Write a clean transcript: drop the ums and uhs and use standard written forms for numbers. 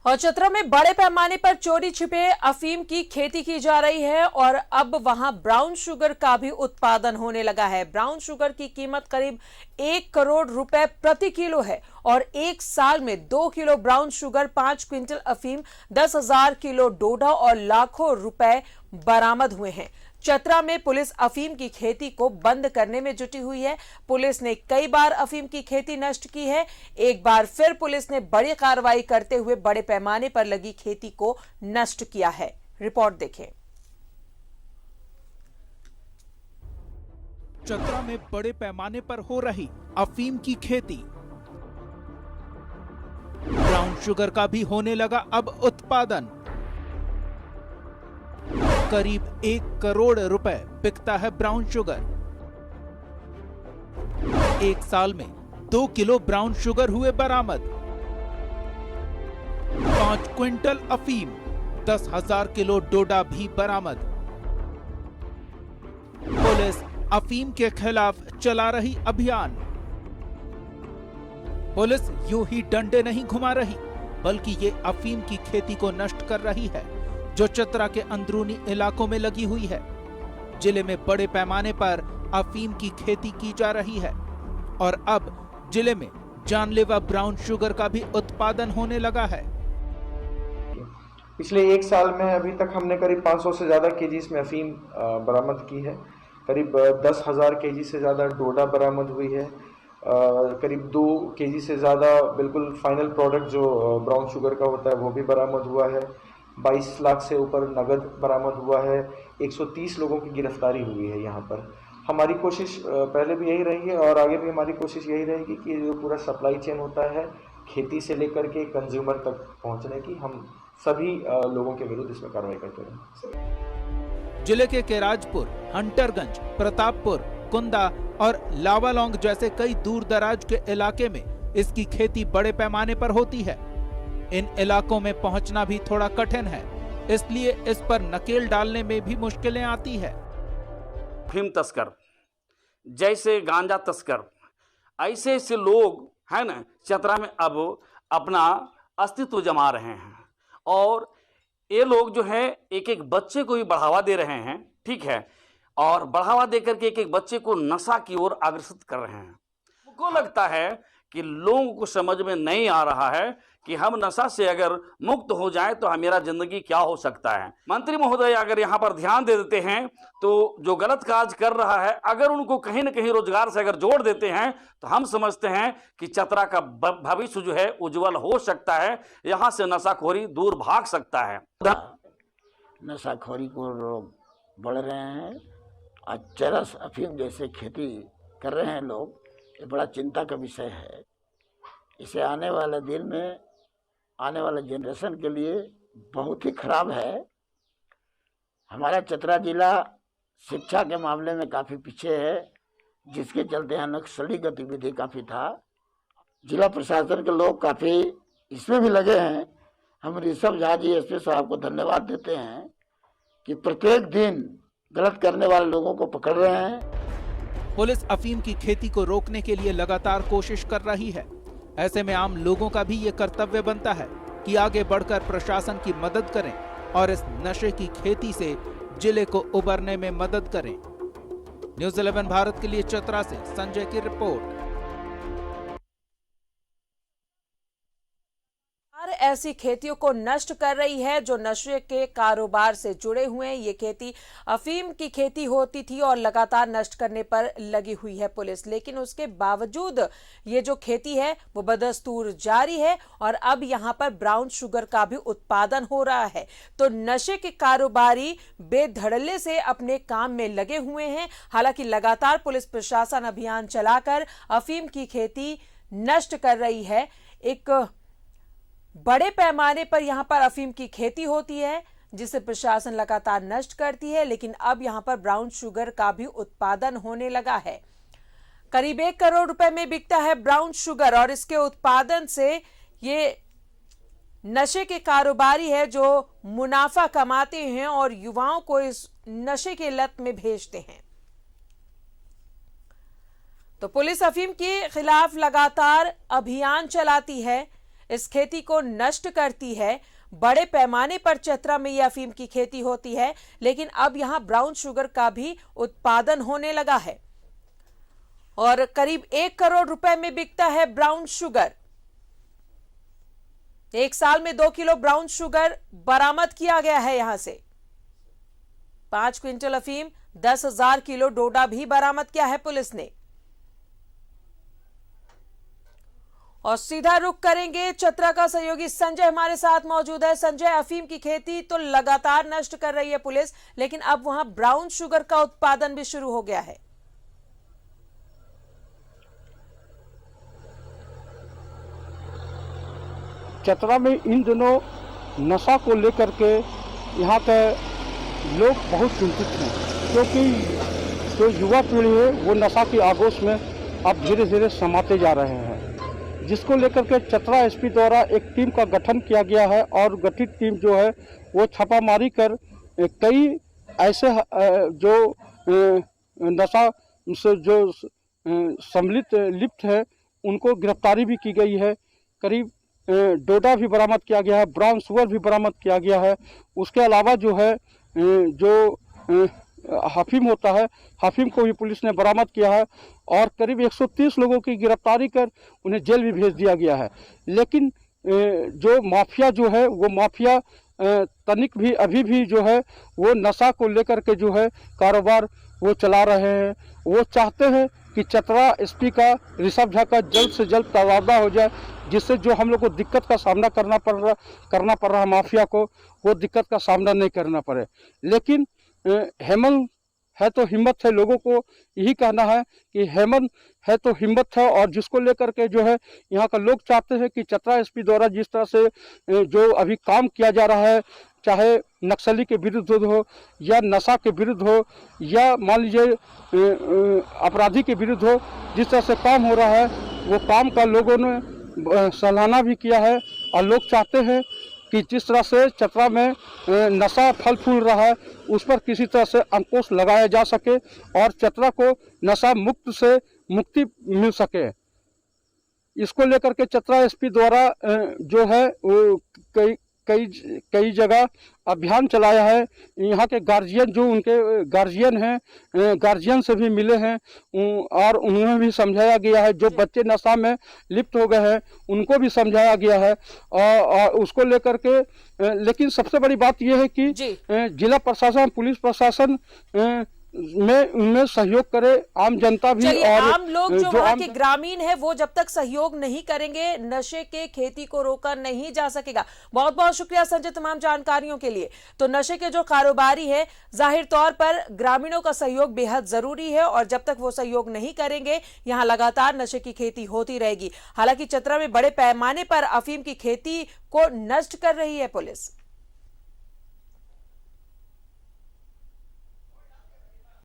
और चतरा में बड़े पैमाने पर चोरी छिपे अफीम की खेती की जा रही है और अब वहां ब्राउन शुगर का भी उत्पादन होने लगा है। ब्राउन शुगर की कीमत करीब 1 करोड़ रुपए प्रति किलो है और एक साल में 2 किलो ब्राउन शुगर, 5 क्विंटल अफीम, 10,000 किलो डोडा और लाखों रुपए बरामद हुए हैं। चतरा में पुलिस अफीम की खेती को बंद करने में जुटी हुई है। पुलिस ने कई बार अफीम की खेती नष्ट की है। एक बार फिर पुलिस ने बड़ी कार्रवाई करते हुए बड़े पैमाने पर लगी खेती को नष्ट किया है। रिपोर्ट देखें। चतरा में बड़े पैमाने पर हो रही अफीम की खेती। ब्राउन शुगर का भी होने लगा अब उत्पादन। करीब 1 करोड़ रुपए बिकता है ब्राउन शुगर। एक साल में 2 किलो ब्राउन शुगर हुए बरामद। 5 क्विंटल अफीम, 10,000 किलो डोडा भी बरामद। पुलिस अफीम के खिलाफ चला रही अभियान। पुलिस यूं ही डंडे नहीं घुमा रही, बल्कि ये अफीम की खेती को नष्ट कर रही है जो चतरा के अंदरूनी इलाकों में लगी हुई है। जिले में बड़े पैमाने पर अफीम की खेती की जा रही है और अब जिले में जानलेवा ब्राउन शुगर का भी उत्पादन होने लगा है। पिछले एक साल में अभी तक हमने करीब 500 से ज़्यादा केजीज में अफीम बरामद की है। करीब 10,000 केजी से ज़्यादा डोडा बरामद हुई है। करीब 2 केजी से ज़्यादा बिल्कुल फाइनल प्रोडक्ट जो ब्राउन शुगर का होता है वो भी बरामद हुआ है। 22 लाख से ऊपर नगद बरामद हुआ है। 130 लोगों की गिरफ्तारी हुई है। यहाँ पर हमारी कोशिश पहले भी यही रही है और आगे भी हमारी कोशिश यही रहेगी कि जो पूरा सप्लाई चेन होता है खेती से लेकर के कंज्यूमर तक पहुँचने की, हम सभी लोगों के विरुद्ध इसमें कार्रवाई करते रहें। जिले के केराजपुर, हंटरगंज, प्रतापपुर, कुंदा और लावालौंग जैसे कई दूर दराज के इलाके में इसकी खेती बड़े पैमाने पर होती है। इन इलाकों में पहुंचना भी थोड़ा कठिन है, इसलिए इस पर नकेल डालने में भी मुश्किलें आती है। अफीम तस्कर, जैसे गांजा तस्कर, ऐसे ऐसे लोग है ना चतरा में अब अपना अस्तित्व जमा रहे हैं और ये लोग जो है एक एक बच्चे को भी बढ़ावा दे रहे हैं, ठीक है, और बढ़ावा देकर के एक एक बच्चे को नशा की ओर अग्रसर कर रहे हैं। मुझको लगता है कि लोगों को समझ में नहीं आ रहा है कि हम नशा से अगर मुक्त हो जाए तो हमारा जिंदगी क्या हो सकता है। मंत्री महोदय अगर यहाँ पर ध्यान दे देते हैं तो जो गलत काज कर रहा है अगर उनको कहीं न कहीं रोजगार से अगर जोड़ देते हैं तो हम समझते हैं कि चतरा का भविष्य जो है उज्जवल हो सकता है। यहाँ से नशाखोरी दूर भाग सकता है। नशाखोरी को लोग बढ़ रहे हैं। आज चरस अफीम जैसे खेती कर रहे हैं लोग, ये बड़ा चिंता का विषय है। इसे आने वाले दिन में आने वाले जनरेशन के लिए बहुत ही खराब है। हमारा चतरा जिला शिक्षा के मामले में काफ़ी पीछे है, जिसके चलते यहाँ नक्सली गतिविधि काफ़ी था। जिला प्रशासन के लोग काफ़ी इसमें भी लगे हैं। हम ऋषभ झा जी एसपी साहब को धन्यवाद देते हैं कि प्रत्येक दिन गलत करने वाले लोगों को पकड़ रहे हैं। पुलिस अफीम की खेती को रोकने के लिए लगातार कोशिश कर रही है। ऐसे में आम लोगों का भी ये कर्तव्य बनता है कि आगे बढ़कर प्रशासन की मदद करें और इस नशे की खेती से जिले को उबरने में मदद करें। न्यूज़ 11 भारत के लिए चतरा से संजय की रिपोर्ट। ऐसी खेतियों को नष्ट कर रही है जो नशे के कारोबार से जुड़े हुए हैं। ये खेती अफीम की खेती होती थी और लगातार नष्ट करने पर लगी हुई है पुलिस, लेकिन उसके बावजूद ये जो खेती है वो बदस्तूर जारी है और अब यहां पर ब्राउन शुगर का भी उत्पादन हो रहा है। तो नशे के कारोबारी बेधड़ल्ले से अपने काम में लगे हुए हैं। हालांकि लगातार पुलिस प्रशासन अभियान चलाकर अफीम की खेती नष्ट कर रही है। एक बड़े पैमाने पर यहां पर अफीम की खेती होती है जिसे प्रशासन लगातार नष्ट करती है, लेकिन अब यहां पर ब्राउन शुगर का भी उत्पादन होने लगा है। करीब 1 करोड़ रुपए में बिकता है ब्राउन शुगर और इसके उत्पादन से ये नशे के कारोबारी है जो मुनाफा कमाते हैं और युवाओं को इस नशे के लत में भेजते हैं। तो पुलिस अफीम के खिलाफ लगातार अभियान चलाती है, इस खेती को नष्ट करती है। बड़े पैमाने पर चतरा में यह अफीम की खेती होती है, लेकिन अब यहां ब्राउन शुगर का भी उत्पादन होने लगा है और करीब 1 करोड़ रुपए में बिकता है ब्राउन शुगर। एक साल में 2 किलो ब्राउन शुगर बरामद किया गया है यहां से। 5 क्विंटल अफीम, 10,000 किलो डोडा भी बरामद किया है पुलिस ने। और सीधा रुख करेंगे, चतरा का सहयोगी संजय हमारे साथ मौजूद है। संजय, अफीम की खेती तो लगातार नष्ट कर रही है पुलिस, लेकिन अब वहां ब्राउन शुगर का उत्पादन भी शुरू हो गया है। चतरा में इन दिनों नशा को लेकर के यहाँ के लोग बहुत चिंतित हैं, क्योंकि जो युवा पीढ़ी है वो नशा की आगोश में अब धीरे धीरे समाते जा रहे हैं, जिसको लेकर के चतरा एसपी द्वारा एक टीम का गठन किया गया है और गठित टीम जो है वो छापामारी कर कई ऐसे जो नशा से जो सम्मिलित लिप्त है उनको गिरफ्तारी भी की गई है। करीब डोडा भी बरामद किया गया है, ब्राउन शुगर भी बरामद किया गया है। उसके अलावा जो है जो हफीम होता है, हफीम को भी पुलिस ने बरामद किया है और करीब 130 लोगों की गिरफ्तारी कर उन्हें जेल भी भेज दिया गया है। लेकिन जो माफिया जो है वो माफिया तनिक भी अभी भी जो है वो नशा को लेकर के जो है कारोबार वो चला रहे हैं। वो चाहते हैं कि चतरा एसपी का ऋषभ झा का जल्द से जल्द तबादला हो जाए, जिससे जो हम लोग को दिक्कत का सामना करना पड़ रहा माफिया को, वो दिक्कत का सामना नहीं करना पड़े। लेकिन हेमंत है तो हिम्मत है, लोगों को यही कहना है कि हेमंत है तो हिम्मत है। और जिसको लेकर के जो है यहाँ का लोग चाहते हैं कि चतरा एसपी द्वारा जिस तरह से जो अभी काम किया जा रहा है, चाहे नक्सली के विरुद्ध हो या नशा के विरुद्ध हो या मान लीजिए अपराधी के विरुद्ध हो, जिस तरह से काम हो रहा है वो काम का लोगों ने सराहना भी किया है। और लोग चाहते हैं कि जिस तरह से चतरा में नशा फल फूल रहा है उस पर किसी तरह से अंकुश लगाया जा सके और चतरा को नशा मुक्त से मुक्ति मिल सके। इसको लेकर के चतरा एसपी द्वारा जो है वो कई जगह अभियान चलाया है। यहाँ के गार्जियन जो उनके गार्जियन हैं, गार्जियन से भी मिले हैं और उन्हें भी समझाया गया है। जो बच्चे नशा में लिप्त हो गए हैं उनको भी समझाया गया है और उसको लेकर के लेकिन सबसे बड़ी बात यह है कि जिला प्रशासन, पुलिस प्रशासन में उनमें सहयोग करे, आम जनता भी। और आम लोग जो वहाँ के ग्रामीण है वो जब तक सहयोग नहीं करेंगे नशे के खेती को रोका नहीं जा सकेगा। बहुत बहुत शुक्रिया संजय तमाम जानकारियों के लिए। तो नशे के जो कारोबारी है, जाहिर तौर पर ग्रामीणों का सहयोग बेहद जरूरी है और जब तक वो सहयोग नहीं करेंगे यहाँ लगातार नशे की खेती होती रहेगी। हालांकि चतरा में बड़े पैमाने पर अफीम की खेती को नष्ट कर रही है पुलिस।